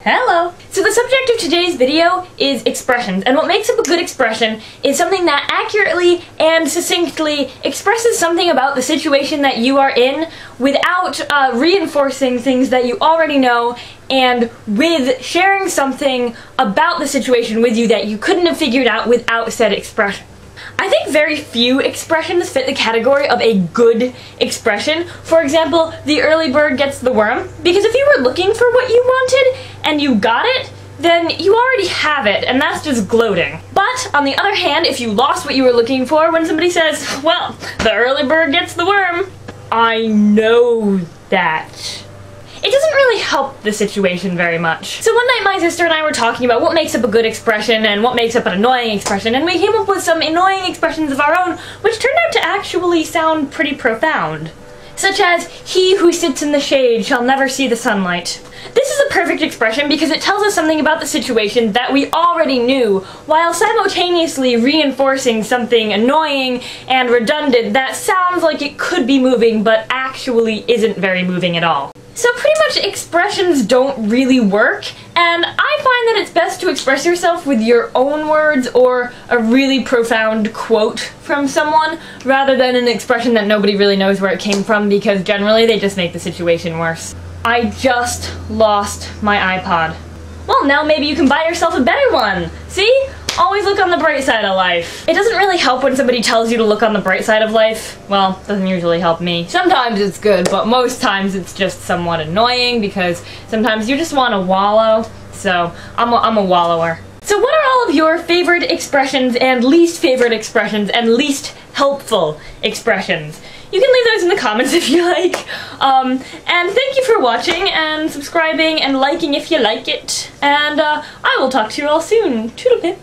Hello! So the subject of today's video is expressions, and what makes up a good expression is something that accurately and succinctly expresses something about the situation that you are in without reinforcing things that you already know, and with sharing something about the situation with you that you couldn't have figured out without said expression. I think very few expressions fit the category of a good expression. For example, the early bird gets the worm, because if you were looking for what you wanted and you got it, then you already have it, and that's just gloating. But, on the other hand, if you lost what you were looking for, when somebody says, well, the early bird gets the worm, I know that. It doesn't really help the situation very much. So one night my sister and I were talking about what makes up a good expression and what makes up an annoying expression, and we came up with some annoying expressions of our own, which turned out to actually sound pretty profound. Such as, he who sits in the shade shall never see the sunlight. This is a perfect expression because it tells us something about the situation that we already knew, while simultaneously reinforcing something annoying and redundant that sounds like it could be moving but actually isn't very moving at all. So pretty much expressions don't really work, and I find that it's best to express yourself with your own words or a really profound quote from someone, rather than an expression that nobody really knows where it came from, because generally they just make the situation worse. I just lost my iPod. Well, now maybe you can buy yourself a better one! See? Always look on the bright side of life. It doesn't really help when somebody tells you to look on the bright side of life. Well, it doesn't usually help me. Sometimes it's good, but most times it's just somewhat annoying because sometimes you just want to wallow. So, I'm a wallower. So what are all of your favorite expressions and least favorite expressions and least helpful expressions? You can leave those in the comments if you like. And thank you for watching and subscribing and liking if you like it. And I will talk to you all soon. Toodle pip.